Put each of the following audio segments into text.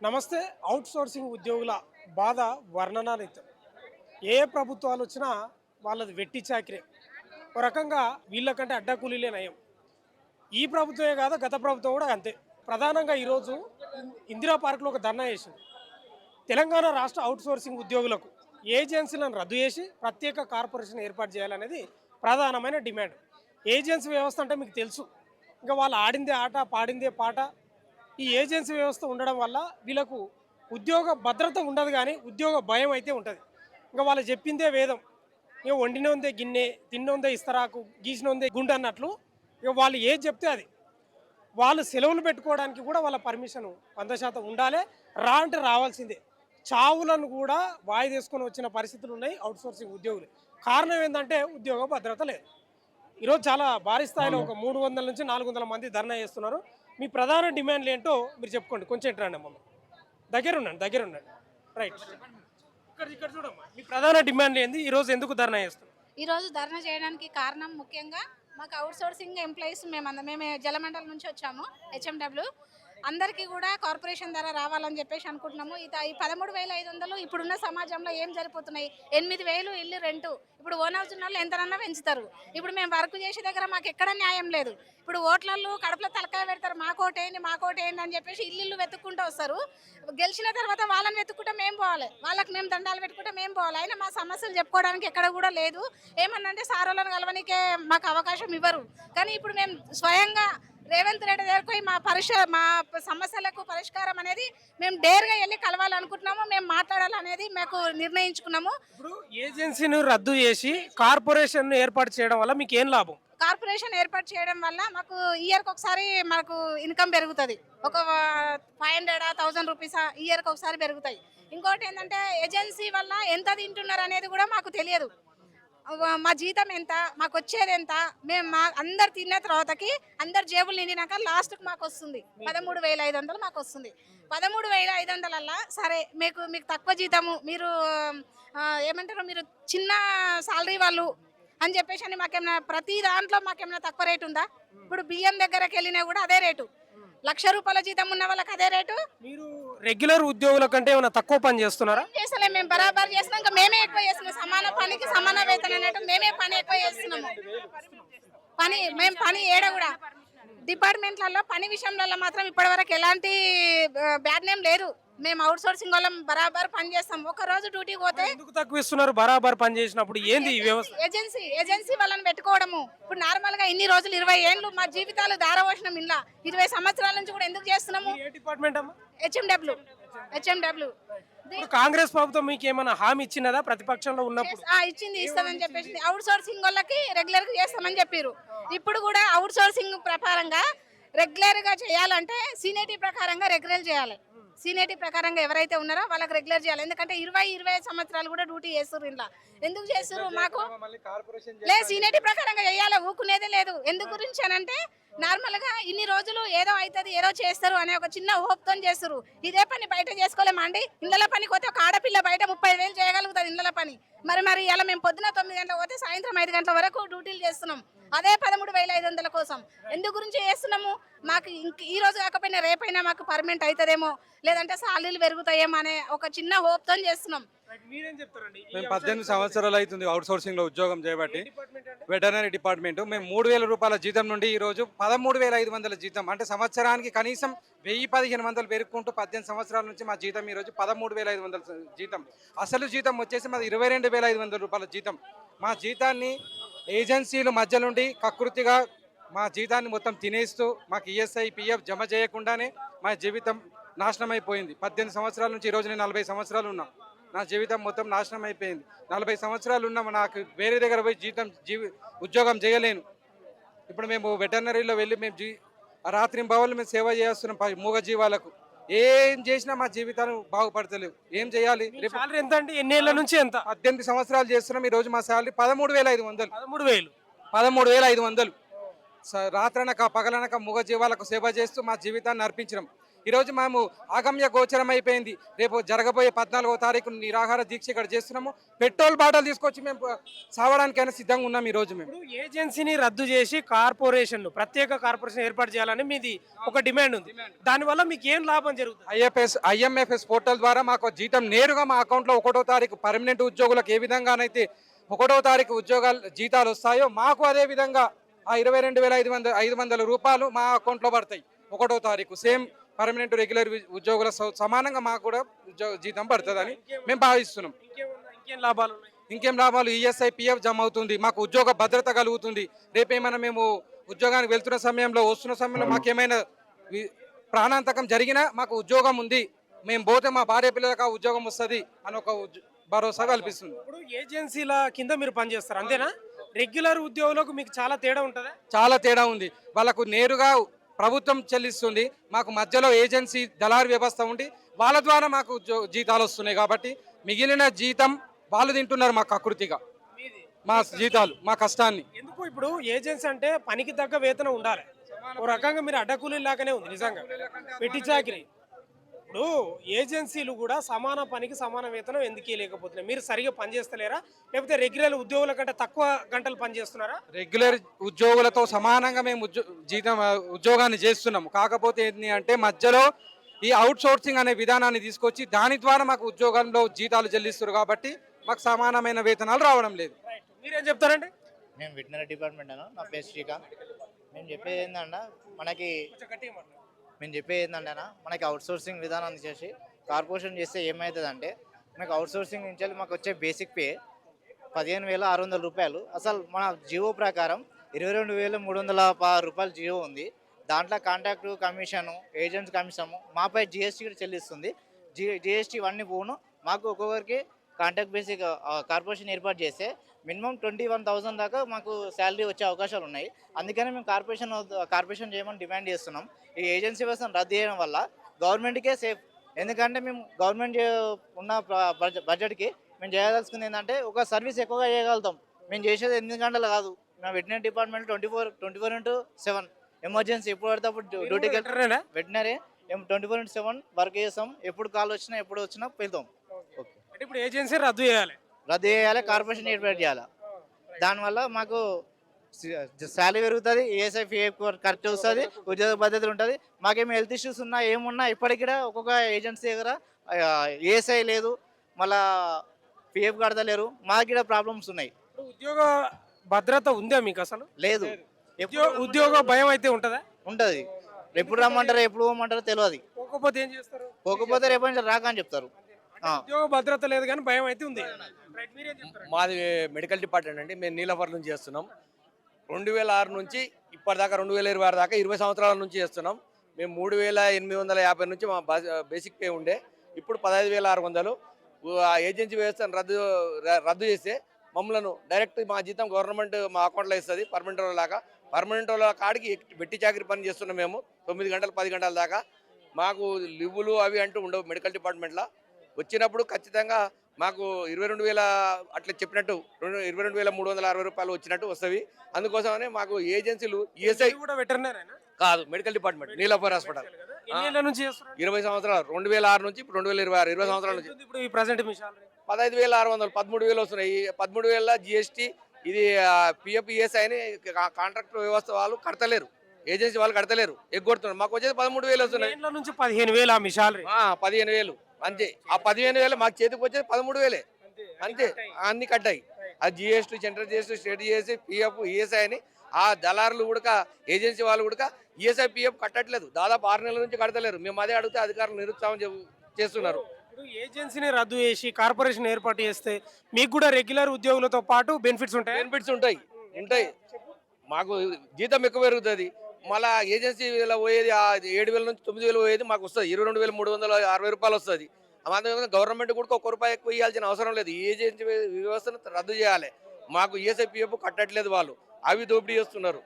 నమస్తే. Out sourcing ఉద్యోగుల బాధ వర్ణనాతీతం. ఏ ప్రభుత్వాలు వచ్చినా వాళ్ళది వెట్టి చాకిరే. ఒక రకంగా వీళ్ళకంటే అడ్డకూలీలే నయం. ఈ ప్రభుత్వమే కాదు, గత ప్రభుత్వం కూడా అంతే. ప్రధానంగా ఈరోజు ఇందిరా పార్క్లో ఒక ధర్నా చేసింది. తెలంగాణ రాష్ట్ర అవుట్ సోర్సింగ్ ఉద్యోగులకు ఏజెన్సీలను రద్దు చేసి ప్రత్యేక కార్పొరేషన్ ఏర్పాటు చేయాలనేది ప్రధానమైన డిమాండ్. ఏజెన్సీ వ్యవస్థ అంటే మీకు తెలుసు. ఇంకా వాళ్ళు ఆడిందే ఆట, పాడిందే పాట. ఈ ఏజెన్సీ వ్యవస్థ ఉండడం వల్ల వీళ్ళకు ఉద్యోగ భద్రత ఉండదు, కానీ ఉద్యోగ భయం అయితే ఉంటుంది. ఇంకా వాళ్ళు చెప్పిందే వేదం. ఇక వండినోందే గిన్నె, తిన్నోందే ఇస్తరాకు, గీసినోందే గుండె అన్నట్లు ఇక వాళ్ళు ఏది చెప్తే అది. వాళ్ళు సెలవులు పెట్టుకోవడానికి కూడా వాళ్ళ పర్మిషన్ 100% ఉండాలి. రా అంటే రావాల్సిందే. చావులను కూడా వాయిదేసుకొని వచ్చిన పరిస్థితులు ఉన్నాయి అవుట్ సోర్సింగ్ ఉద్యోగులు. కారణం ఏంటంటే ఉద్యోగ భద్రత లేదు. ఈరోజు చాలా భారీ స్థాయిలో ఒక 300 నుంచి 400 మంది ధర్నా చేస్తున్నారు. మీ ప్రధాన డిమాండ్లు ఏంటో మీరు చెప్పుకోండి. కొంచెం ఇటు రండి అమ్మ, దగ్గర ఉండండి. రైట్, ఇక్కడ చూడమ్మా. మీ ప్రధాన డిమాండ్లు ఏంది, ఈరోజు ఎందుకు ధర్నా చేస్తున్నారు? ఈరోజు ధర్నా చేయడానికి కారణం ముఖ్యంగా మాకు అవుట్ సోర్సింగ్ ఎంప్లాయీస్ మేము జలమండలి నుంచి వచ్చాము. హెచ్ఎండబ్ల్యూ అందరికీ కూడా కార్పొరేషన్ ధర రావాలని చెప్పేసి అనుకుంటున్నాము. ఈ 13,500 ఇప్పుడున్న సమాజంలో ఏం జరిపోతున్నాయి? 8,000 ఇల్లు రెంటు. ఇప్పుడు ఓన్ హౌస్ ఉన్న వాళ్ళు ఎంతనన్నా పెంచుతారు. ఇప్పుడు మేము వర్క్ చేసే దగ్గర మాకు ఎక్కడ న్యాయం లేదు. ఇప్పుడు ఓట్లలో కడుపులో తలకాయ పెడతారు, మాకోటేంటి అని చెప్పేసి ఇల్లు వెతుక్కుంటూ వస్తారు. గెలిచిన తర్వాత వాళ్ళని వెతుక్కుంటే మేము పోవాలి, వాళ్ళకి మేము దండాలు పెట్టుకుంటే మేము పోవాలి. అయినా మా సమస్యలు చెప్పుకోవడానికి ఎక్కడ కూడా లేదు. ఏమన్నంటే సారోళ్ళని కలవనికే మాకు అవకాశం ఇవ్వరు. కానీ ఇప్పుడు మేము స్వయంగా రేవంత్ రెడ్డి దగ్గరికి మా సమస్యలకు పరిష్కారం అనేది మేము డేర్గా వెళ్ళి కలవాలనుకుంటున్నాము. మేము మాట్లాడాలనేది మాకు నిర్ణయించుకున్నాము. ఇప్పుడు ఏజెన్సీని రద్దు చేసి కార్పొరేషన్ ఏర్పాటు చేయడం వల్ల మీకు ఏం లాభం? కార్పొరేషన్ ఏర్పాటు చేయడం వల్ల మాకు ఇయర్కి ఒకసారి మాకు ఇన్కమ్ పెరుగుతుంది. ఒక 500-1000 రూపీస్ ఇయర్కి ఒకసారి పెరుగుతాయి. ఇంకోటి ఏంటంటే ఏజెన్సీ వల్ల ఎంత తింటున్నారు అనేది కూడా మాకు తెలియదు. మా జీతం ఎంత, మాకు వచ్చేది ఎంత, మేము అందరు తిన్న తర్వాతకి అందరు జేబులు నిండినాక లాస్ట్కి మాకు వస్తుంది 13,500 మాకు వస్తుంది. 13,500 సరే మీకు తక్కువ జీతము, మీరు ఏమంటారు, మీరు చిన్న సాలరీ వాళ్ళు అని చెప్పేసి అని మాకేమైనా ప్రతి దాంట్లో మాకేమైనా తక్కువ రేటు ఉందా? ఇప్పుడు బియ్యం దగ్గరకు వెళ్ళినా కూడా అదే రేటు. 1,00,000 రూపాయల జీతం ఉన్న వాళ్ళకి అదే రేటు. మీరు రెగ్యులర్ ఉద్యోగుల కంటే ఏమైనా తక్కువ పని చేస్తున్నారా? చేస్తలేం, మేము బరాబర్ చేస్తున్నాం. ఇంకా మేమే ఎక్కువ చేస్తున్నాం. సమాన పనికి సమాన వేతనం అన్నట్టు మేమే పని ఎక్కువ చేస్తున్నాము. మేము పని ఏడ కూడా డిపార్ట్మెంట్లలో పని విషయంలో మాత్రం ఇప్పటివరకు ఎలాంటి బ్యాడ్ నేమ్ లేదు. మేము అవుట్ సోర్సింగ్ వాళ్ళం బరాబర్ పని చేస్తాం. ఒక రోజు డ్యూటీకి పోతే ఎందుకు తక్కువ ఇస్తున్నారు? బరాబర్ పని చేసినప్పుడు ఏంది ఈ వ్యవస్థ? ఏజెన్సీ వాళ్ళని పెట్టుకోవడము. ఇప్పుడు నార్మల్ గా ఇన్ని రోజులు 20 ఏళ్ళు మా జీవితాలు దారవోషణం ఇలా 20 సంవత్సరాల నుంచి కూడా ఎందుకు చేస్తున్నాము? ఏ డిపార్ట్మెంట్ అమ్మా? హెచ్ఎండబ్ల్యూ. కాంగ్రెస్ ప్రభుత్వం మీకు ఏమైనా హామీ ఇచ్చినదా ప్రతిపక్షంలో ఉన్నప్పుడు? ఇస్తామని చెప్పేసి అవుట్ సోర్సింగ్ వాళ్ళకి రెగ్యులర్ గా చేస్తామని చెప్పారు. ఇప్పుడు కూడా అవుట్ సోర్సింగ్ ప్రకారంగా రెగ్యులర్ గా చేయాలంటే సీనియారిటీ ప్రకారంగా రెగ్యులర్ చేయాలి. సీనియారిటీ ప్రకారంగా ఎవరైతే ఉన్నారో వాళ్ళకి రెగ్యులర్ చేయాలి. ఎందుకంటే 20 సంవత్సరాలు కూడా డ్యూటీ చేస్తారు. ఇలా ఎందుకు చేస్తారు? మాకు లేదు, సీనియారిటీ ప్రకారంగా చేయాలి, ఊకునేదే లేదు. ఎందుకు గురించి అని అంటే నార్మల్ గా ఇన్ని రోజులు ఏదో అవుతుంది, ఏదో చేస్తారు అనే ఒక చిన్న హోప్తో చేస్తారు. ఇదే పని బయట చేసుకోలేమా అండి? ఇళ్ళ పనికి పోతే ఒక ఆడపిల్ల బయట 30,000 చేయగలుగుతుంది ఇళ్ళ పని. మరి ఇలా మేము పొద్దున 9 గంటలకు పోతే సాయంత్రం 5 గంటల వరకు డ్యూటీలు చేస్తున్నాం. అదే 13,500 కోసం ఎందుకు గురించి చేస్తున్నాము? మాకు ఈ రోజు కాకపోయినా రేపైనా మాకు పర్మనెంట్ అవుతుందేమో, లేదంటే సాలరీలు పెరుగుతాయేమో అనే ఒక చిన్న హోప్తో చేస్తున్నాం. మేము 18 సంవత్సరాలు అవుతుంది అవుట్ సోర్సింగ్ లో ఉద్యోగం చేయబట్టి. Veterinary department. మేము 3,000 రూపాయల జీతం నుండి ఈ రోజు 13,500 జీతం, అంటే సంవత్సరానికి కనీసం 1,000-1,500 పెరుగుకుంటూ 18 సంవత్సరాల నుంచి మా జీతం ఈ రోజు 13,500 జీతం. అసలు జీతం వచ్చేసి మాది 22,500 రూపాయల జీతం. మా జీతాన్ని ఏజెన్సీలు మధ్య నుండి కకృతిగా మా జీతాన్ని మొత్తం తినేస్తూ మాకు ఈఎస్ఐ పిఎఫ్ జమ చేయకుండానే మా జీవితం నాశనం అయిపోయింది. 18 సంవత్సరాల నుంచి ఈరోజు నేను 40 సంవత్సరాలు ఉన్నా. నా జీవితం మొత్తం నాశనం అయిపోయింది. 40 సంవత్సరాలు ఉన్నాము, నాకు వేరే దగ్గర పోయి ఉద్యోగం చేయలేను. ఇప్పుడు మేము వెటర్నరీలో వెళ్ళి మేము రాత్రి భవన్లు మేము సేవ చేస్తున్నాం మూగ జీవాలకు. ఏం చేసినా మా జీవితాలు బాగుపడతలేవు. ఏం చేయాలి? ఎంత అండి? ఎన్ని ఏళ్ళ నుంచి? ఎంత? 18 సంవత్సరాలు చేస్తున్నాం. ఈ రోజు మా శాలరీ 13,500. 13,500. రాత్రనక పగలనక మూగ జీవాలకు సేవ చేస్తూ మా జీవితాన్ని అర్పించినాం. ఈరోజు మేము ఆగమ్య గోచరం అయిపోయింది. రేపు జరగబోయే 14వ తారీఖు నిరాహార దీక్ష ఇక్కడ చేస్తున్నాము. పెట్రోల్ బాటలు తీసుకొచ్చి మేము సావడానికైనా సిద్ధంగా ఉన్నాం ఈరోజు మేము. ఇప్పుడు ఏజెన్సీని రద్దు చేసి కార్పొరేషన్లు ప్రత్యేక కార్పొరేషన్ ఏర్పాటు చేయాలని మీది ఒక డిమాండ్ ఉంది. దానివల్ల మీకు ఏం లాభం జరుగుతుంది? ఐఎంఎఫ్ఎస్ పోర్టల్ ద్వారా మాకు జీతం నేరుగా మా అకౌంట్లో 1వ తారీఖు పర్మనెంట్ ఉద్యోగులకు ఏ విధంగానైతే 1వ తారీఖు జీతాలు వస్తాయో మాకు అదే విధంగా ఆ 22,500 రూపాయలు మా అకౌంట్లో పడతాయి 1వ తారీఖు. సేమ్ పర్మనెంట్ రెగ్యులర్ ఉద్యోగుల సమానంగా మాకు కూడా జీతం పడుతుందని మేము భావిస్తున్నాం. ఇంకేం లాభాలు ఉన్నాయి? ఇంకేం లాభాలు? ఈఎస్ఐ పిఎఫ్ జమ అవుతుంది, మాకు ఉద్యోగ భద్రత కలుగుతుంది. రేపేమైనా మేము ఉద్యోగానికి వెళ్తున్న సమయంలో వస్తున్న సమయంలో మాకేమైనా ప్రాణాంతకం జరిగినా మాకు ఉద్యోగం ఉంది, మేము పోతే మా భార్య పిల్లలకు ఆ ఉద్యోగం వస్తుంది అని ఒక భరోసా కల్పిస్తుంది. ఇప్పుడు ఏజెన్సీల కింద మీరు పనిచేస్తారు అంతేనా? రెగ్యులర్ ఉద్యోగులకు మీకు చాలా తేడా ఉంటుందా? చాలా తేడా ఉంది. వాళ్ళకు నేరుగా ప్రభుత్వం చెల్లిస్తుంది, మాకు మధ్యలో ఏజెన్సీ దళారీ వ్యవస్థ ఉండి వాళ్ళ ద్వారా మాకు జీతాలు వస్తున్నాయి. కాబట్టి మిగిలిన జీతం వాళ్ళు తింటున్నారు మాకు ఆకృతిగా మా జీతాలు, మా కష్టాన్ని. ఎందుకు ఇప్పుడు ఏజెన్సీ అంటే పనికి తగ్గ వేతనం ఉండాలి. ఓ రకంగా మీరు అడ్డకూలీ లాగానే ఉంది నిజంగా, పెట్టి చాకిరి. ఇప్పుడు ఏజెన్సీలు కూడా సమాన పనికి సమాన వేతనం ఎందుకు లేకపోతున్నాయి? మీరు సరిగా పనిచేస్తలేరా, లేకపోతే రెగ్యులర్ ఉద్యోగుల కంటే తక్కువ గంటలు పనిచేస్తున్నారా? రెగ్యులర్ ఉద్యోగులతో సమానంగా మేము ఉద్యోగాన్ని చేస్తున్నాము. కాకపోతే ఏంటి అంటే మధ్యలో ఈ అవుట్ సోర్సింగ్ అనే విధానాన్ని తీసుకొచ్చి దాని ద్వారా మాకు ఉద్యోగంలో జీతాలు చెల్లిస్తారు. కాబట్టి మాకు సమానమైన వేతనాలు రావడం లేదు. మీరేం చెప్తారండి? నేను వెటనరీ డిపార్ట్మెంట్ అన్న, నా పేరు శ్రీకాంత్. మేము చెప్పేది ఏంటంటే మనకి అవుట్ సోర్సింగ్ విధానాన్ని చేసి కార్పొరేషన్ చేస్తే ఏమవుతుందంటే మనకి అవుట్ సోర్సింగ్ నుంచి మాకు వచ్చే బేసిక్ పే 15,600 రూపాయలు. అసలు మన జియో ప్రకారం 22,310 రూపాయలు జియో ఉంది. దాంట్లో కాంట్రాక్టు కమిషను, ఏజెంట్స్ కమిషను, మాపై జిఎస్టీ కూడా చెల్లిస్తుంది. జిఎస్టీ ఇవన్నీ పోను మాకు ఒక్కొక్కరికి కాంట్రాక్ట్ బేసిక్ కార్పొరేషన్ ఏర్పాటు చేస్తే మినిమం 21,000 దాకా మాకు శాలరీ వచ్చే అవకాశాలు ఉన్నాయి. అందుకని మేము కార్పొరేషన్ చేయమని డిమాండ్ చేస్తున్నాం. ఈ ఏజెన్సీ వ్యవస్థను రద్దు చేయడం వల్ల గవర్నమెంట్కే సేఫ్. ఎందుకంటే మేము గవర్నమెంట్ ఉన్న బడ్జెట్కి మేము చేయదలుచుకుంది ఏంటంటే ఒక సర్వీస్ ఎక్కువగా చేయగలుగుతాం. మేము చేసేది 8 గంటలు కాదు. మా వెటనరీ డిపార్ట్మెంట్ 24/7 ఎమర్జెన్సీ ఎప్పుడు పడితే అప్పుడు డ్యూటీకి వెళ్తాం. వెటనరీ 24/7 వర్క్ చేస్తాం. ఎప్పుడు కాల్ వచ్చినా ఎప్పుడు వచ్చినా వెళ్తాం. ఓకే, అంటే ఇప్పుడు ఏజెన్సీ రద్దు చేయాలి, కార్పొరేషన్ ఏర్పాటు చేయాలి. దానివల్ల మాకు శాలరీ పెరుగుతుంది, ఈఎస్ఐ కరెక్ట్ వస్తుంది, ఉద్యోగ భద్రత ఉంటుంది. మాకేమి హెల్త్ ఇష్యూస్ ఉన్నా ఏమున్నా ఇప్పటికి కూడా ఒక్కొక్క ఏజెన్సీ దగ్గర ఈఎస్ఐ లేదు, మళ్ళా పిఎఫ్ కడతలేరు. మాకు కూడా ప్రాబ్లమ్స్ ఉన్నాయి. ఉద్యోగ భద్రత ఉందా మీకు? అసలు లేదు. ఉద్యోగ భయం అయితే ఉంటుందా? ఉంటుంది. ఎప్పుడు రమ్మంటారో ఎప్పుడు పోమంటారో తెలియదు. పోకపోతే ఏం చేస్తారు? పోకపోతే రేపు నుంచి రాక అని చెప్తారు. ఉద్యోగ భద్రత లేదు కానీ భయం అయితే ఉంది. మాది మెడికల్ డిపార్ట్మెంట్ అండి. మేము నీలఫర్ నుంచి చేస్తున్నాం. 2006 నుంచి ఇప్పటిదాకా 2026 దాకా 20 సంవత్సరాల నుంచి చేస్తున్నాం. మేము 3,850 నుంచి మా బేసిక్ పే ఉండే, ఇప్పుడు 15,600. ఆ ఏజెన్సీ వ్యవస్థను రద్దు చేస్తే మమ్మల్ని డైరెక్ట్ మా జీతం గవర్నమెంట్ మా అకౌంట్లో ఇస్తుంది. పర్మనెంట్ వాళ్ళ కాడికి వెట్టి చాకరీ పని చేస్తున్నాం మేము 9 గంటలు 10 గంటల దాకా. మాకు లివ్వులు అవి అంటూ ఉండవు మెడికల్ డిపార్ట్మెంట్లో. వచ్చినప్పుడు ఖచ్చితంగా మాకు 22,000 అట్లా చెప్పినట్టు 22,360 రూపాయలు వచ్చినట్టు వస్తుంది. అందుకోసమనే మాకు ఏజెన్సీలు ఈఎస్ఐ కూడా వెటర్నరీనా? కాదు, మెడికల్ డిపార్ట్మెంట్ నీలఫర్ హాస్పిటల్ 20 సంవత్సరాలు 2006 నుంచి ఇప్పుడు 2026 20 సంవత్సరాల నుంచి. ఇప్పుడు ఈ ప్రెసెంట్ మీ సాలరీ 15,600 13,000 వస్తున్నాయి. 13,000 జిఎస్టీ, ఇది పిఎఫ్ ఈఎస్ఐ అని కాంట్రాక్ట్ వ్యవస్థ వాళ్ళు కడతలేరు, ఏజెన్సీ వాళ్ళు కడతలేరు, ఎగ్గొడుతున్నారు. మాకు వచ్చేది 13,000 వస్తున్నాయి. 15,000 మీ సాలరీ 15,000 అంతే. ఆ 15,000 మాకు చేతికి వచ్చేది 13,000 అంతే. అన్ని కట్టాయి. ఆ GST, central GST, state GST, PF ESI అని ఆ దళారులు కూడా ఏజెన్సీ వాళ్ళు కూడా ఈఎస్ఐ పిఎఫ్ కట్టట్లేదు. దాదాపు 6 నెలల నుంచి కడతలేరు. మేము అదే అడిగితే అధికారులు నిరుత్సాహం చేస్తున్నారు. ఏజెన్సీని రద్దు చేసి కార్పొరేషన్ ఏర్పాటు చేస్తే మీకు కూడా రెగ్యులర్ ఉద్యోగులతో పాటు బెనిఫిట్స్ ఉంటాయి. మాకు జీతం ఎక్కువ పెరుగుతుంది. మళ్ళీ ఏజెన్సీలో పోయేది 7,000 నుంచి 9,000 పోయేది మాకు వస్తుంది 22,360 రూపాయలు వస్తుంది. అందుకని గవర్నమెంట్ కూడా ఒక్క రూపాయి ఎక్కువ ఇవ్వాల్సిన అవసరం లేదు. ఈ ఏజెన్సీ వ్యవస్థను రద్దు చేయాలి. మాకు ఈఎస్ఐపిఎఫ్ కట్టట్లేదు, వాళ్ళు అవి దోపిడీ చేస్తున్నారు.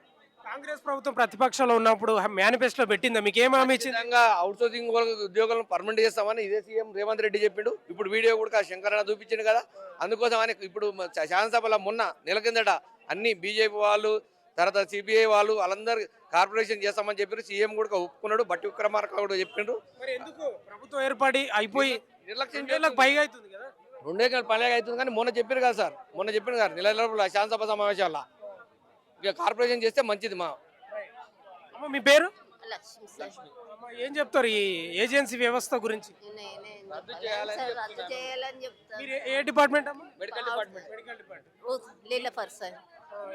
కాంగ్రెస్ ప్రభుత్వం ప్రతిపక్షంలో ఉన్నప్పుడు మేనిఫెస్టో పెట్టిందా? మీకు ఏం హామీ ఇచ్చింది? అవుట్ సోర్సింగ్ ఉద్యోగాలను పర్మనెంట్ చేస్తామని ఇదే సీఎం రేవంత్ రెడ్డి చెప్పిండు. ఇప్పుడు వీడియో కూడా శంకరన్న చూపించిండు కదా. అందుకోసం అని ఇప్పుడు శాసనసభలో మొన్న నెల కిందట అన్ని బీజేపీ వాళ్ళు తర్వాత సిబిఐ వాళ్ళు వాళ్ళందరూ కార్పొరేషన్ చేస్తామని చెప్పారు. సీఎం కూడా ఒప్పుకున్నాడు. బట్టి విక్రమార్క కూడా చెప్పిండు. మరి ఎందుకు ప్రభుత్వం ఏర్పడి అయిపోయి నిర్లక్ష్యం 2 ఏళ్ళకి పైగా అవుతుంది కదా? 2 ఏళ్ళ పనిగా అవుతుంది. కానీ మొన్న చెప్పారు కదా సార్, మొన్న చెప్పారు కదా నెల శాసనసభ సమావేశాల్లో ఇక కార్పొరేషన్ చేస్తే మంచిది. అమ్మ మీ పేరు? లక్ష్మి సార్. అమ్మ, ఏం చెప్తారు ఈ ఏజెన్సీ వ్యవస్థ గురించి? రద్దు చేయాలని చెప్తారు. మీరు ఏ డిపార్ట్మెంట్ అమ్మ? Medical department. Medical department. లీలఫర్ సార్.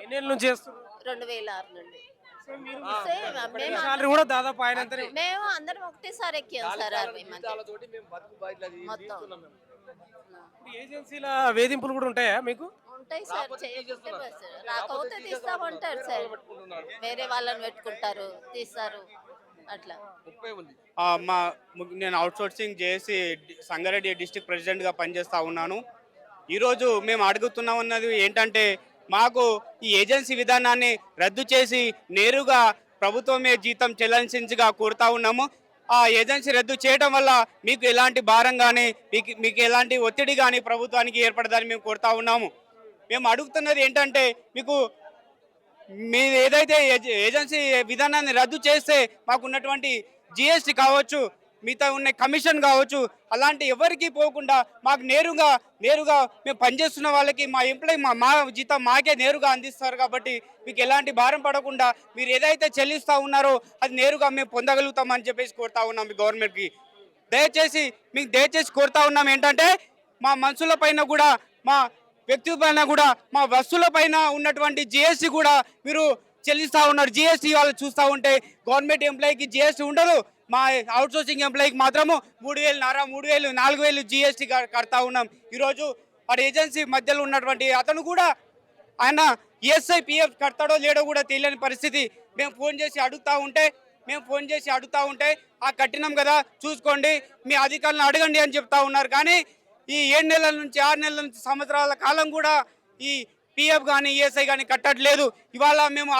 ఎన్నేళ్ళ నుంచి చేస్తున్నారు? 2006 నుండి. సేమ్ మీరు సేమ్ మేము శాలరీ కూడా దాదాపు ఆయనంతనే. మేము అందరం ఒకటేసారి ఎక్కాం సార్ 60 మంది జీతాలతోటి మేము బతుకు బయటది మొత్తం. తీస్తున్నాం మేము. ఏజెన్సీల వేధింపులు కూడా ఉంటాయా మీకు? ఉంటాయి సార్. చేయకుంటే బస్ రాకపోతే తీస్తామంటారు సార్. వేరే వాళ్ళని పెట్టుకుంటారు, తీస్తారు అట్లా. 30 ఉంది. నేను అవుట్సోర్సింగ్ చేసి సంగారెడ్డి డిస్ట్రిక్ట్ ప్రెసిడెంట్గా పనిచేస్తూ ఉన్నాను. ఈరోజు మేము అడుగుతున్నాం అన్నది ఏంటంటే, మాకు ఈ ఏజెన్సీ విధానాన్ని రద్దు చేసి నేరుగా ప్రభుత్వమే జీతం చెల్లించగా కోరుతా ఉన్నాము. ఆ ఏజెన్సీ రద్దు చేయడం వల్ల మీకు ఎలాంటి భారం కానీ మీకు ఎలాంటి ఒత్తిడి కానీ ప్రభుత్వానికి ఏర్పడదని మేము కోరుతా ఉన్నాము. మేము అడుగుతున్నది ఏంటంటే, మీరు ఏదైతే ఏజెన్సీ విధానాన్ని రద్దు చేస్తే మాకున్నటువంటి జిఎస్టీ కావచ్చు, మిగతా ఉన్న కమిషన్ కావచ్చు, అలాంటి ఎవరికి పోకుండా మాకు నేరుగా మేము పనిచేస్తున్న వాళ్ళకి మా ఎంప్లాయీ మా జీతం మాకే నేరుగా అందిస్తారు. కాబట్టి మీకు ఎలాంటి భారం పడకుండా మీరు ఏదైతే చెల్లిస్తూ ఉన్నారో అది నేరుగా మేము పొందగలుగుతామని చెప్పేసి కోరుతా ఉన్నాం మీ గవర్నమెంట్కి. దయచేసి కోరుతా ఉన్నాం ఏంటంటే, మా మనుషుల పైన కూడా, మా వ్యక్తుల పైన కూడా, మా వస్తువుల పైన ఉన్నటువంటి జిఎస్టీ కూడా మీరు చెల్లిస్తూ ఉన్నారు. జిఎస్టీ వాళ్ళు చూస్తూ ఉంటే గవర్నమెంట్ ఎంప్లాయీకి జిఎస్టీ ఉండదు, మా అవుట్సోర్సింగ్ ఎంప్లాయీకి మాత్రము 3,000, 3,000, 4,000 జిఎస్టీ కడతా ఉన్నాం. ఈరోజు ఆ ఏజెన్సీ మధ్యలో ఉన్నటువంటి అతను కూడా ఆయన ఈఎస్ఐ పిఎఫ్ కడతాడో లేడో కూడా తెలియని పరిస్థితి. మేము ఫోన్ చేసి అడుగుతా ఉంటే ఆ కట్టినాం కదా చూసుకోండి, మీ అధికారులను అడగండి అని చెప్తా ఉన్నారు. కానీ ఈ 7 నెలల నుంచి 6 నెలల నుంచి సంవత్సరాల కాలం కూడా ఈ పిఎఫ్ కానీ ఈఎస్ఐ కానీ కట్టట్లేదు. ఇవాళ మేము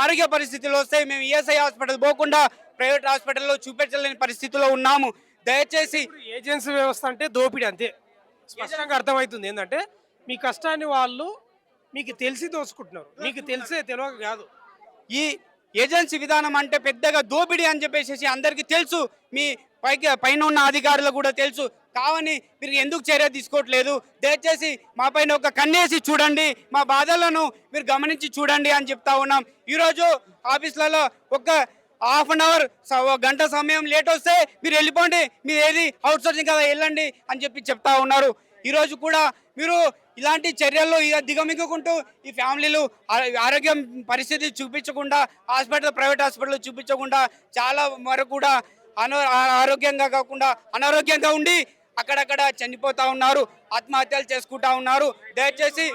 ఆరోగ్య పరిస్థితుల్లో వస్తే మేము ఈఎస్ఐ హాస్పిటల్ పోకుండా ప్రైవేట్ హాస్పిటల్లో చూపించలేని పరిస్థితిలో ఉన్నాము. దయచేసి ఏజెన్సీ వ్యవస్థ అంటే దోపిడీ, అంతే స్పష్టంగా అర్థమవుతుంది. ఏంటంటే మీ కష్టాన్ని వాళ్ళు మీకు తెలిసి దోసుకుంటున్నారు, మీకు తెలియక కాదు. ఈ ఏజెన్సీ విధానం అంటే పెద్దగా దోపిడీ అని చెప్పేసి అందరికీ తెలుసు, మీ పైన ఉన్న అధికారులకు కూడా తెలుసు. కావని మీరు ఎందుకు చర్య తీసుకోవట్లేదు? దయచేసి మా పైన ఒక కన్నేసి చూడండి, మా బాధలను మీరు గమనించి చూడండి అని చెప్తా ఉన్నాం. ఈరోజు ఆఫీసులలో ఒక హాఫ్ అన్ అవర్, గంట సమయం లేట్ వస్తే మీరు వెళ్ళిపోండి, మీరు ఏది అవుట్సోర్సింగ్ కదా వెళ్ళండి అని చెప్తా ఉన్నారు. ఈరోజు కూడా మీరు ఇలాంటి చర్యల్లో దిగమింగుకుంటూ ఈ ఫ్యామిలీలు ఆరోగ్యం పరిస్థితి చూపించకుండా ప్రైవేట్ హాస్పిటల్ చూపించకుండా చాలా వరకు కూడా ఆరోగ్యంగా కాకుండా అనారోగ్యంగా ఉండి అక్కడక్కడ చనిపోతా ఉన్నారు, ఆత్మహత్యలు చేసుకుంటా ఉన్నారు. దయచేసి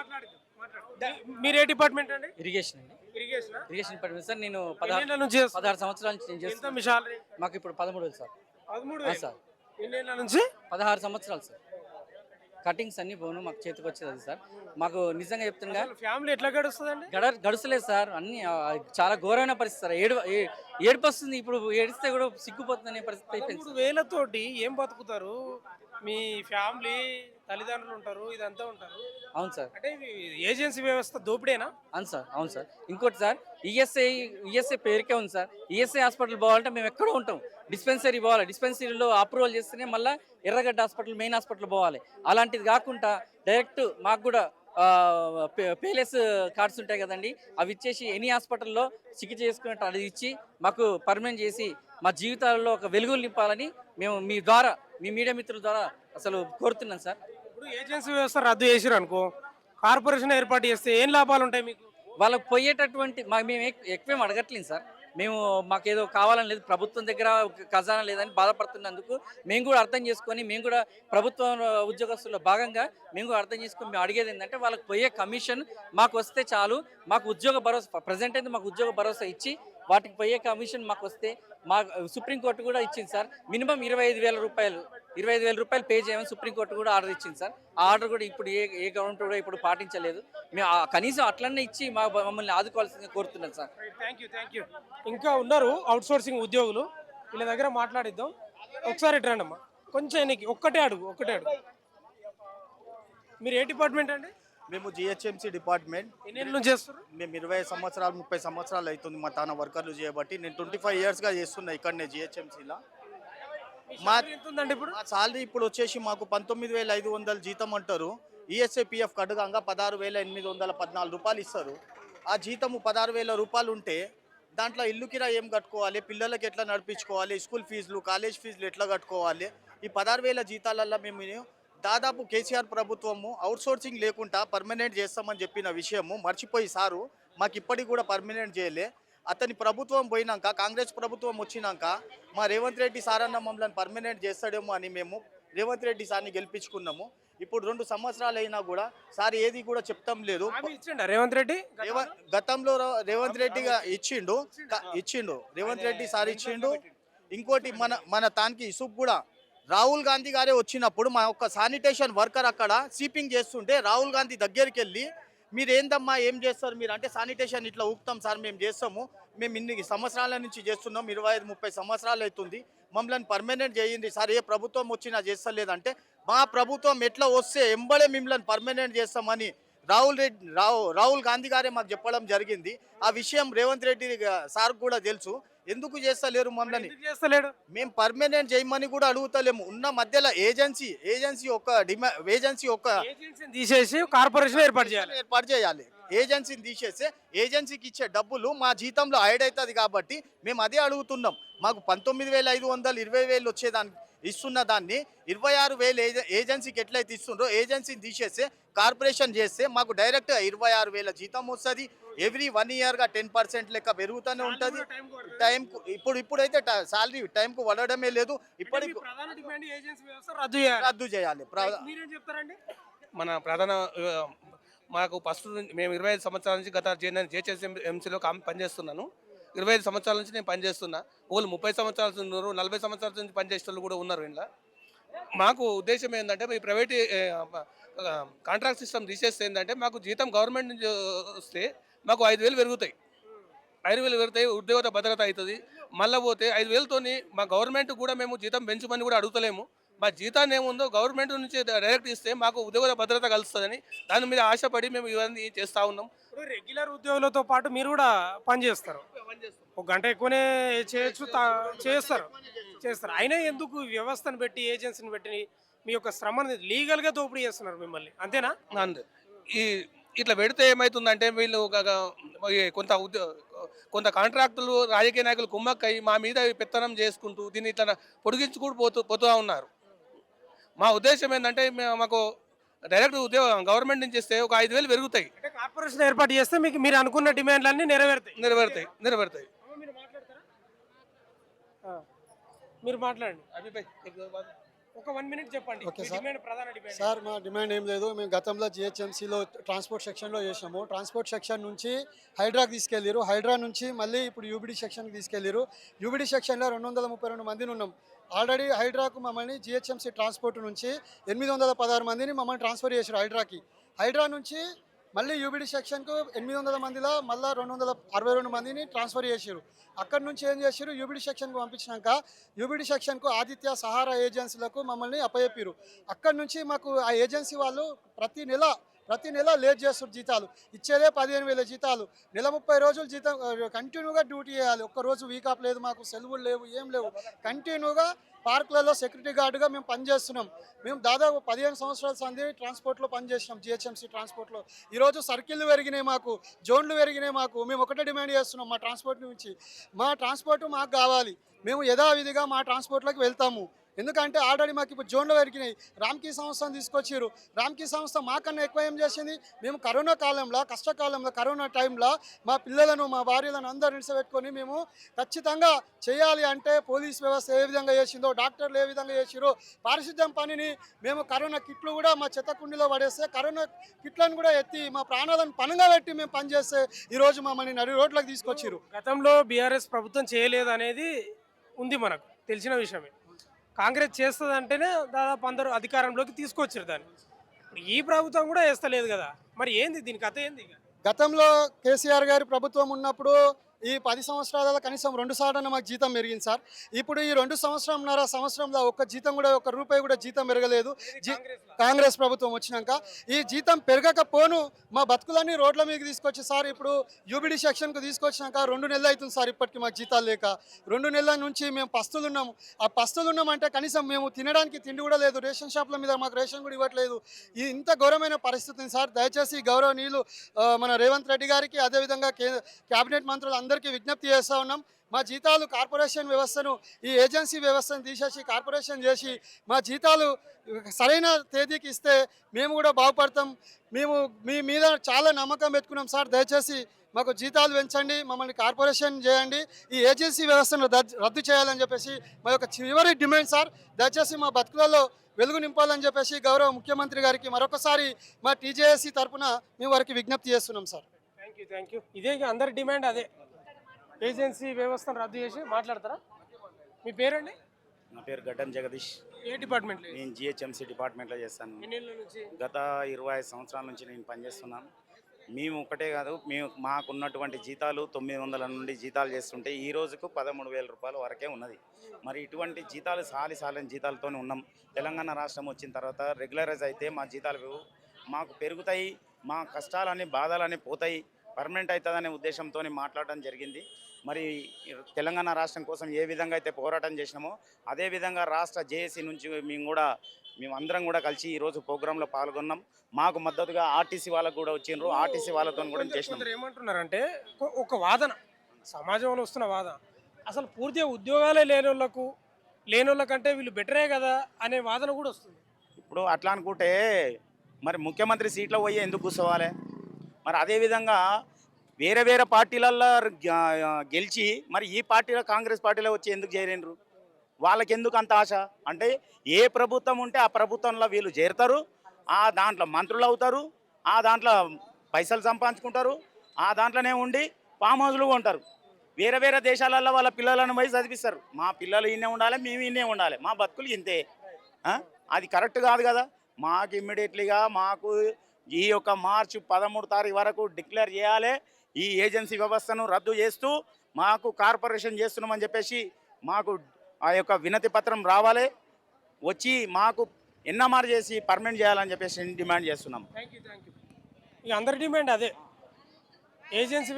మీరే డిపార్ట్మెంట్ అండి? ఇరిగేషన్ అండి. Irrigation department sir. నేను 16 సంవత్సరాల నుంచి నేను చేస్తాను. మాకు ఇప్పుడు 13 సార్. 13 సార్. ఎన్నేళ్ళ నుంచి? 16 సంవత్సరాలు సార్. కటింగ్స్ అన్ని పోను మాకు చేతికి వచ్చేది అది సార్. మాకు నిజంగా చెప్తున్నా ఫ్యామిలీ ఎట్లా గడుస్తుందండి? గడుస్తలేదు సార్. అన్ని చాలా ఘోరమైన పరిస్థితి సార్. ఏడుపు వస్తుంది. ఇప్పుడు ఏడిస్తే కూడా సిగ్గుపోతుందనే పరిస్థితి అయిపోయింది. 3,000తోటి ఏం బతుకుతారు? మీ ఫ్యామిలీ తల్లిదండ్రులు ఉంటారు, ఇదంతా ఉంటారు. అవును సార్. అంటే ఏజెన్సీ వ్యవస్థ దోపిడేనా? అవును సార్. ఇంకోటి సార్, ఈఎస్ఐ పేరుకే ఉంది సార్. ఈఎస్ఐ హాస్పిటల్ పోవాలంటే మేము ఎక్కడో ఉంటాం, డిస్పెన్సరీ పోవాలి. డిస్పెన్సరీలో అప్రూవల్ చేస్తేనే మళ్ళీ ఎర్రగడ్డ హాస్పిటల్, మెయిన్ హాస్పిటల్ పోవాలి. అలాంటిది కాకుండా డైరెక్ట్ మాకు కూడా పేలెస్ కార్డ్స్ ఉంటాయి కదండి, అవి ఇచ్చేసి ఎనీ హాస్పిటల్లో చికిత్స చేసుకున్నట్టు అది ఇచ్చి మాకు పర్మనెంట్ చేసి మా జీవితాలలో ఒక వెలుగులు నింపాలని మేము మీ ద్వారా, మీ మీడియా మిత్రుల ద్వారా అసలు కోరుతున్నాం సార్. ఇప్పుడు ఏజెన్సీ వ్యవస్థ రద్దు చేసిరు అనుకో, కార్పొరేషన్ ఏర్పాటు చేస్తే ఏం లాభాలు ఉంటాయి మీకు? వాళ్ళకి పోయేటటువంటి మేము ఎక్కువేం అడగట్లేదు సార్. మాకేదో కావాలని లేదు, ప్రభుత్వం దగ్గర ఖజానా లేదని బాధపడుతున్నందుకు మేము కూడా అర్థం చేసుకొని, మేము కూడా ప్రభుత్వ ఉద్యోగస్తుల్లో భాగంగా మేము కూడా అర్థం చేసుకొని మేము అడిగేది ఏంటంటే, వాళ్ళకి పోయే కమిషన్ మాకు వస్తే చాలు. మాకు ఉద్యోగ భరోసా ప్రజెంట్ అయితే మాకు ఉద్యోగ భరోసా ఇచ్చి వాటికి పోయే కమిషన్ మాకు వస్తే, మా సుప్రీంకోర్టు కూడా ఇచ్చింది సార్. మినిమం 25,000 రూపాయలు పే చేయమని సుప్రీంకోర్టు కూడా ఆర్డర్ ఇచ్చింది సార్. ఆ ఆర్డర్ కూడా ఇప్పుడు ఏ గవర్నమెంట్ కూడా ఇప్పుడు పాటించలేదు. మేము కనీసం అట్లనే ఇచ్చి మమ్మల్ని ఆదుకోవాల్సిందిగా కోరుతున్నాం సార్. Thank you. ఇంకా ఉన్నారు అవుట్సోర్సింగ్ ఉద్యోగులు, వీళ్ళ దగ్గర మాట్లాడిద్దాం. ఒకసారి ఇటు రండి అమ్మా, కొంచెం ఒక్కటే అడుగు. మీరు ఏ డిపార్ట్మెంట్ అండి? మేము జిహెచ్ఎంసీ డిపార్ట్మెంట్. ఎన్ని నుంచి చేస్తారు? మేము 20 సంవత్సరాలు 30 సంవత్సరాలు అవుతుంది మా తాన వర్కర్లు చేయబట్టి. నేను 25 ఇయర్స్గా చేస్తున్నా ఇక్కడనే జిహెచ్ఎంసీలో. మా ఎంత ఉందండి ఇప్పుడు? మా సాలరీ ఇప్పుడు వచ్చేసి మాకు 19,500 జీతం అంటారు. ఈఎస్ఐపిఎఫ్ కడుగంగా 16,814 రూపాయలు ఇస్తారు. ఆ జీతము 16,000 రూపాయలు ఉంటే దాంట్లో ఇల్లు కిరా ఏం కట్టుకోవాలి, పిల్లలకి ఎట్లా నడిపించుకోవాలి, స్కూల్ ఫీజులు కాలేజ్ ఫీజులు ఎట్లా కట్టుకోవాలి. ఈ 16,000 జీతాలల్లో మేము దాదాపు కేసీఆర్ ప్రభుత్వము అవుట్సోర్సింగ్ లేకుండా పర్మనెంట్ చేస్తామని చెప్పిన విషయము మర్చిపోయి సారు మాకు ఇప్పటికి కూడా పర్మనెంట్ చేయలే. అతని ప్రభుత్వం పోయినాక కాంగ్రెస్ ప్రభుత్వం వచ్చినాక మా రేవంత్ రెడ్డి సార్ అన్న మమ్మల్ని పర్మనెంట్ చేస్తాడేమో అని మేము రేవంత్ రెడ్డి సార్ని గెలిపించుకున్నాము. ఇప్పుడు 2 సంవత్సరాలు అయినా కూడా సార్ ఏది కూడా చెప్తాం లేదు. రేవంత్ రెడ్డి గతంలో రేవంత్ రెడ్డిగా ఇచ్చిండు రేవంత్ రెడ్డి సార్ ఇచ్చిండు. ఇంకోటి మన తానికి ఇసుకు కూడా రాహుల్ గాంధీ గారే వచ్చినప్పుడు మా యొక్క శానిటేషన్ వర్కర్ అక్కడ స్వీపింగ్ చేస్తుంటే రాహుల్ గాంధీ దగ్గరికి వెళ్ళి మీరు ఏందమ్మా ఏం చేస్తారు మీరు అంటే, శానిటేషన్ ఇట్లా ఊపుతాం సార్ మేము చేస్తాము, మేము ఇన్ని సంవత్సరాల నుంచి చేస్తున్నాం, 25-30 సంవత్సరాలు అవుతుంది, మమ్మల్ని పర్మనెంట్ చేయండి సార్, ఏ ప్రభుత్వం వచ్చినా చేస్తలేదంటే మా ప్రభుత్వం ఎట్లా వస్తే ఎంబడే మిమ్మల్ని పర్మనెంట్ చేస్తామని రాహుల్ గాంధీ గారే మాకు చెప్పడం జరిగింది. ఆ విషయం రేవంత్ రెడ్డి సార్ కూడా తెలుసు. ఎందుకు చేస్తలేరు మమ్మల్ని? మేము పర్మనెంట్ చేయమని కూడా అడుగుతలేము. ఉన్న మధ్యలో ఏజెన్సీ ఒక తీసేసి కార్పొరేషన్ ఏర్పాటు చేయాలి. ఏజెన్సీని తీసేస్తే ఏజెన్సీకి ఇచ్చే డబ్బులు మా జీతంలో యాడ్ అవుతుంది కాబట్టి మేము అదే అడుగుతున్నాం. మాకు 19,500 20,000 వచ్చేదానికి ఇస్తున్న దాన్ని 26,000 ఏజెన్సీకి ఎట్లయితే ఇస్తుండ్రో ఏజెన్సీని తీసేస్తే కార్పొరేషన్ చేస్తే మాకు డైరెక్ట్గా 26,000 జీతం వస్తుంది. ఎవ్రీ 1 ఇయర్గా 10% లెక్క పెరుగుతూనే ఉంటుంది. టైంకు ఇప్పుడైతే సాలరీ టైంకు వడడమే లేదు. ఇప్పటికి రద్దు చేయాలి. మన ప్రధాన మాకు ఫస్ట్ మేము 25 సంవత్సరాల నుంచి గత జిహెచ్ఎంసీలో పనిచేస్తున్నాను. 25 సంవత్సరాల నుంచి నేను పనిచేస్తున్నా. వాళ్ళు 30 సంవత్సరాల నుంచి ఉన్నారు, 40 సంవత్సరాల నుంచి పనిచేసే వాళ్ళు కూడా ఉన్నారు. ఇంట్లో మాకు ఉద్దేశం ఏంటంటే ఈ ప్రైవేట్ కాంట్రాక్ట్ సిస్టమ్ తీసేస్తే ఏంటంటే మాకు జీతం గవర్నమెంట్ నుంచి వస్తే మాకు 5,000 పెరుగుతాయి. 5,000 పెరుగుతాయి, ఉద్యోగ భద్రత అవుతుంది. మళ్ళీ పోతే 5,000తోని మా గవర్నమెంట్ కూడా మేము జీతం పెంచమని కూడా అడుగుతలేము. మా జీతాన్ని ఏముందో గవర్నమెంట్ నుంచి డైరెక్ట్ ఇస్తే మాకు ఉద్యోగ భద్రత కలుస్తుందని దాని మీద ఆశపడి మేము ఇవన్నీ చేస్తూ ఉన్నాం. రెగ్యులర్ ఉద్యోగులతో పాటు మీరు కూడా పనిచేస్తారు, 1 గంట ఎక్కువనే చేస్తారు. అయినా ఎందుకు వ్యవస్థను పెట్టి ఏజెన్సీని పెట్టి మీ యొక్క శ్రమని లీగల్గా దోపిడీ చేస్తున్నారు మిమ్మల్ని, అంతేనా? అంతే. ఇట్లా పెడితే ఏమవుతుందంటే వీళ్ళు కొంత కాంట్రాక్టులు రాజకీయ నాయకులు కుమ్మక్కై మా మీద పెత్తనం చేసుకుంటూ దీన్ని ఇట్లా పొడిగించుకుంటూ పోతూ ఉన్నారు. మా ఉద్దేశం ఏంటంటే మాకు డైరెక్ట్ ఉద్యోగం గవర్నమెంట్ నుంచి ఇస్తే ఒక 5,000 పెరుగుతాయి. కార్పొరేషన్ ఏర్పాటు చేస్తే మీకు మీరు అనుకున్న డిమాండ్లన్నీ నెరవేరుతాయి. మీరు మాట్లాడండి. ఒక 1 మినిట్ చెప్పండి. ఓకే సార్, మా డిమాండ్ ఏం లేదు. మేము గతంలో జిహెచ్ఎంసీలో ట్రాన్స్పోర్ట్ సెక్షన్లో చేసాము. ట్రాన్స్పోర్ట్ సెక్షన్ నుంచి హైడ్రాకి తీసుకెళ్ళారు. హైడ్రా నుంచి మళ్ళీ ఇప్పుడు యూబిడి సెక్షన్కి తీసుకెళ్ళారు. యూబిడి సెక్షన్లో 232 మందిని ఉన్నాం. ఆల్రెడీ హైడ్రాకు మమ్మల్ని జిహెచ్ఎంసీ ట్రాన్స్పోర్ట్ నుంచి 816 మందిని మమ్మల్ని ట్రాన్స్ఫర్ చేశారు హైడ్రాకి. హైడ్రా నుంచి మళ్ళీ యూబిడి సెక్షన్కు 800 మందిలో మళ్ళీ 262 మందిని ట్రాన్స్ఫర్ చేశారు. అక్కడి నుంచి ఏం చేశారు, యూబిడి సెక్షన్కు పంపించినాక యూబిడి సెక్షన్కు ఆదిత్య సహారా ఏజెన్సీలకు మమ్మల్ని అప్పచెప్పారు. అక్కడి నుంచి మాకు ఆ ఏజెన్సీ వాళ్ళు ప్రతి నెల లేట్ చేస్తారు. జీతాలు ఇచ్చేదే 15,000 జీతాలు. నెల 30 రోజులు జీతం కంటిన్యూగా డ్యూటీ చేయాలి. ఒక్కరోజు వీక్ ఆఫ్ లేదు, మాకు సెలవులు లేవు, ఏం లేవు. కంటిన్యూగా పార్కులలో సెక్యూరిటీ గార్డుగా మేము పనిచేస్తున్నాం. మేము దాదాపు 15 సంవత్సరాల సంది ట్రాన్స్పోర్ట్లో పనిచేసినాం. జిహెచ్ఎంసీ ట్రాన్స్పోర్ట్లో ఈరోజు సర్కిళ్ళు పెరిగినాయి, మాకు జోన్లు పెరిగినాయి. మేము ఒకటే డిమాండ్ చేస్తున్నాం, మా ట్రాన్స్పోర్ట్ నుంచి మా ట్రాన్స్పోర్ట్ మాకు కావాలి. మేము యథావిధిగా మా ట్రాన్స్పోర్ట్లోకి వెళ్తాము. ఎందుకంటే ఆల్రెడీ మాకు ఇప్పుడు జోన్లో పెరిగినాయి. రామ్కీ సంస్థను తీసుకొచ్చారు. రామ్కీ సంస్థ మాకన్నా ఎక్కువ ఏం చేసింది, మేము కరోనా కాలంలో కష్టకాలంలో కరోనా టైంలో మా పిల్లలను మా భార్యలను అందరూ నిలిచిపెట్టుకొని మేము ఖచ్చితంగా చేయాలి అంటే పోలీస్ వ్యవస్థ ఏ విధంగా చేసిందో, డాక్టర్లు ఏ విధంగా చేసిరో, పారిశుద్ధ్యం పనిని మేము కరోనా కిట్లు కూడా మా చెత్త కుండీలో పడేస్తే కరోనా కిట్లను కూడా ఎత్తి మా ప్రాణాలను పనంగా పెట్టి మేము పనిచేస్తే ఈరోజు మమ్మల్ని నడి రోడ్లకు తీసుకొచ్చారు. గతంలో బీఆర్ఎస్ ప్రభుత్వం చేయలేదు అనేది ఉంది, మనకు తెలిసిన విషయమే. కాంగ్రెస్ చేస్తుందంటేనే దాదాపు అందరూ అధికారంలోకి తీసుకొచ్చారు దాన్ని. ఈ ప్రభుత్వం కూడా వేస్తలేదు కదా, మరి ఏంది దీని కథ ఏంది? గతంలో కేసీఆర్ గారి ప్రభుత్వం ఉన్నప్పుడు ఈ 10 సంవత్సరాలలో కనీసం 2 సార్లు మాకు జీతం పెరిగింది సార్. ఇప్పుడు ఈ 2 సంవత్సరంలో ఒక్క జీతం కూడా, ఒక్క రూపాయి కూడా జీతం పెరగలేదు. కాంగ్రెస్ ప్రభుత్వం వచ్చినాక ఈ జీతం పెరగకపోను మా బతుకులన్నీ రోడ్ల మీదకి తీసుకొచ్చి సార్ ఇప్పుడు యూబిడి సెక్షన్కు తీసుకొచ్చినాక 2 నెలలు అవుతుంది సార్. ఇప్పటికి మాకు జీతాలు లేక 2 నెలల నుంచి మేము పస్తులు ఉన్నాము. ఆ పస్తులు ఉన్నామంటే కనీసం మేము తినడానికి తిండి కూడా లేదు. రేషన్ షాప్ల మీద మాకు రేషన్ కూడా ఇవ్వట్లేదు. ఈ ఇంత ఘోరమైన పరిస్థితిని సార్ దయచేసి గౌరవనీయులు మన రేవంత్ రెడ్డి గారికి, అదేవిధంగా క్యాబినెట్ మంత్రులు అందరికీ విజ్ఞప్తి చేస్తూ ఉన్నాం. మా జీతాలు కార్పొరేషన్ వ్యవస్థను, ఈ ఏజెన్సీ వ్యవస్థను తీసేసి కార్పొరేషన్ చేసి మా జీతాలు సరైన తేదీకి ఇస్తే మేము కూడా బాగుపడతాం. మేము మీ మీద చాలా నమ్మకం పెట్టుకున్నాం సార్. దయచేసి మాకు జీతాలు పెంచండి, మమ్మల్ని కార్పొరేషన్ చేయండి, ఈ ఏజెన్సీ వ్యవస్థను రద్దు చేయాలని చెప్పేసి మా యొక్క చివరి డిమాండ్ సార్. దయచేసి మా బతుకులలో వెలుగు నింపాలని చెప్పేసి గౌరవ ముఖ్యమంత్రి గారికి మరొకసారి మా టీజేఏసీ తరఫున మేము వారికి విజ్ఞప్తి చేస్తున్నాం సార్. Thank you. ఇదే అందరి డిమాండ్ అదే, ఏజెన్సీ వ్యవస్థను రద్దు చేసి. మాట్లాడతారా? మీ పేరండి? నా పేరు గడ్డం జగదీష్. ఏ డిపార్ట్మెంట్లో? నేను జిహెచ్ఎంసీ డిపార్ట్మెంట్లో చేస్తాను. ఎన్నేళ్ళ నుంచి? గత 25 సంవత్సరాల నుంచి నేను పనిచేస్తున్నాను. మేము ఒకటే కాదు, మాకున్నటువంటి జీతాలు 900 నుండి జీతాలు చేస్తుంటే ఈ రోజుకు 13,000 రూపాయల వరకే ఉన్నది. మరి ఇటువంటి జీతాలు సాలిన జీతాలతో ఉన్నాం. తెలంగాణ రాష్ట్రం వచ్చిన తర్వాత రెగ్యులరైజ్ అయితే మా జీతాలు మాకు పెరుగుతాయి, మా కష్టాలన్నీ బాధలన్నీ పోతాయి, పర్మనెంట్ అవుతుందనే ఉద్దేశంతో మాట్లాడడం జరిగింది. మరి తెలంగాణ రాష్ట్రం కోసం ఏ విధంగా అయితే పోరాటం చేసినామో అదేవిధంగా రాష్ట్ర జేఏసీ నుంచి మేమందరం కూడా కలిసి ఈరోజు ప్రోగ్రాంలో పాల్గొన్నాం. మాకు మద్దతుగా ఆర్టీసీ వాళ్ళకు కూడా వచ్చిండ్రు, ఆర్టీసీ వాళ్ళతో కూడా చేసినాం. ఏమంటున్నారంటే ఒక వాదన, సమాజంలో వస్తున్న వాదన, అసలు పూర్తిగా ఉద్యోగాలే లేని వాళ్ళకంటే వీళ్ళు బెటరే కదా అనే వాదన కూడా వస్తుంది. ఇప్పుడు అట్లా అనుకుంటే మరి ముఖ్యమంత్రి సీట్లో పోయి ఎందుకు కూర్చోవాలి? మరి అదేవిధంగా వేరే పార్టీలలో గెలిచి మరి ఈ పార్టీలో కాంగ్రెస్ పార్టీలో వచ్చి ఎందుకు చేరిండ్రు? వాళ్ళకి ఎందుకు అంత ఆశ? అంటే ఏ ప్రభుత్వం ఉంటే ఆ ప్రభుత్వంలో వీళ్ళు చేరుతారు, ఆ దాంట్లో మంత్రులు అవుతారు, ఆ దాంట్లో పైసలు సంపాదించుకుంటారు, ఆ దాంట్లోనే ఉండి ఫామ్ హౌస్లు ఉంటారు. వేరే దేశాలలో వాళ్ళ పిల్లలను పోయి చదివిస్తారు. మా పిల్లలు ఇన్నే ఉండాలి, మేము ఇన్నే ఉండాలి, మా బతుకులు ఇంతే. అది కరెక్ట్ కాదు కదా. మాకు ఇమ్మీడియట్లీగా మాకు ఈ యొక్క మార్చి 13 తారీఖు వరకు డిక్లేర్ చేయాలి. ఈ ఏజెన్సీ వ్యవస్థను రద్దు చేస్తూ మాకు కార్పొరేషన్ చేస్తున్నామని చెప్పేసి మాకు ఆ యొక్క వినతి పత్రం రావాలి, వచ్చి మాకు ఎన్ఎంఆర్ చేసి పర్మనెంట్ చేయాలని చెప్పేసి డిమాండ్ చేస్తున్నాం. Thank you. ఇక అందరి డిమాండ్ అదే, ఏజెన్సీ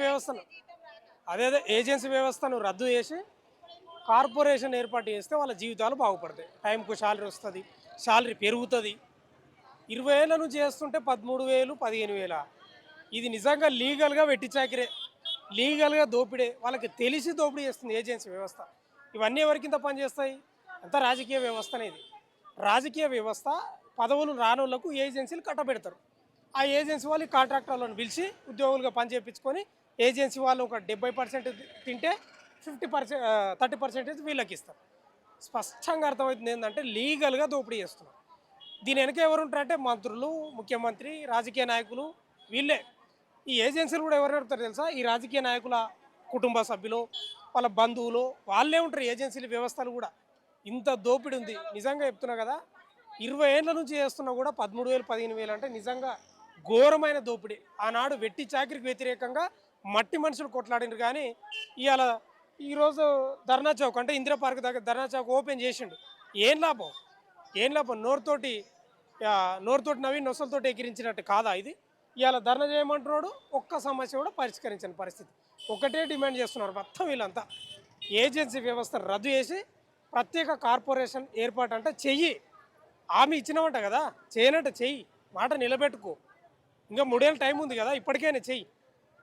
వ్యవస్థను రద్దు చేసి కార్పొరేషన్ ఏర్పాటు చేస్తే వాళ్ళ జీవితాలు బాగుపడతాయి. టైంకు శాలరీ వస్తుంది, శాలరీ పెరుగుతుంది. 20 ఏళ్ళ నుంచి చేస్తుంటే 13,000, 15,000. ఇది నిజంగా లీగల్గా వెట్టి చాకిరే, లీగల్గా దోపిడే. వాళ్ళకి తెలిసి దోపిడీ చేస్తుంది ఏజెన్సీ వ్యవస్థ. ఇవన్నీ ఎవరికింత పనిచేస్తాయి? అంతా రాజకీయ వ్యవస్థ అనేది. రాజకీయ వ్యవస్థ పదవులు రానోళ్లకు ఏజెన్సీలు కట్టబెడతారు. ఆ ఏజెన్సీ వాళ్ళు కాంట్రాక్టర్లను పిలిచి ఉద్యోగులుగా పని చేయించుకొని ఏజెన్సీ వాళ్ళు ఒక 70% తింటే 30% వీళ్ళకి ఇస్తారు. స్పష్టంగా అర్థమవుతుంది ఏంటంటే లీగల్గా దోపిడీ చేస్తున్నారు. దీని వెనక ఎవరు ఉంటారంటే మంత్రులు, ముఖ్యమంత్రి, రాజకీయ నాయకులు, వీళ్ళే. ఈ ఏజెన్సీలు కూడా ఎవరు నడుపుతారు తెలుసా? ఈ రాజకీయ నాయకుల కుటుంబ సభ్యులు, వాళ్ళ బంధువులు, వాళ్ళే ఉంటారు ఏజెన్సీల వ్యవస్థలు కూడా. ఇంత దోపిడీ ఉంది. నిజంగా చెప్తున్నా కదా, 20 ఏళ్ళ నుంచి చేస్తున్నా కూడా 13,000, 15,000 అంటే నిజంగా ఘోరమైన దోపిడీ. ఆనాడు వెట్టి చాకిరికి వ్యతిరేకంగా మట్టి మనుషులు కొట్లాడినారు. కానీ ఇవాళ ఈరోజు ధర్నా చౌక్ అంటే ఇందిరా పార్క్ దగ్గర ధర్నా చౌక్ ఓపెన్ చేసిండు. ఏం లాభం? నోరుతోటి నవీన్ నొసలతోటి ఎగిరించినట్టు కాదా ఇది? ఇవాళ ధర్నా చేయమంటున్నాడు, ఒక్క సమస్య కూడా పరిష్కరించిన పరిస్థితి. ఒకటే డిమాండ్ చేస్తున్నారు మొత్తం వీళ్ళంతా, ఏజెన్సీ వ్యవస్థను రద్దు చేసి ప్రత్యేక కార్పొరేషన్ ఏర్పాటు అంటే చెయ్యి. హామీ ఇచ్చినామంట కదా, చేయనంటే చెయ్యి, మాట నిలబెట్టుకో. ఇంకా 3 ఏళ్ళ టైం ఉంది కదా, ఇప్పటికైనా చెయ్యి.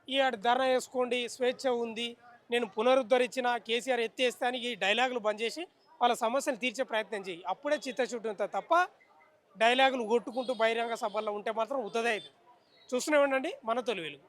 ఈ ధర్నా వేసుకోండి, స్వేచ్ఛ ఉంది, నేను పునరుద్ధరించిన, కేసీఆర్ ఎత్తేస్తాను, ఈ డైలాగులు బంద్ చేసి వాళ్ళ సమస్యలు తీర్చే ప్రయత్నం చేయి. అప్పుడే చిత్తశుద్ధి ఉంటుంది తప్ప డైలాగులు కొట్టుకుంటూ బహిరంగ సభల్లో ఉంటే మాత్రం ఉత్తదే అవుతుంది. చూస్తూనే ఉండండి మన తొలి వెలుగు.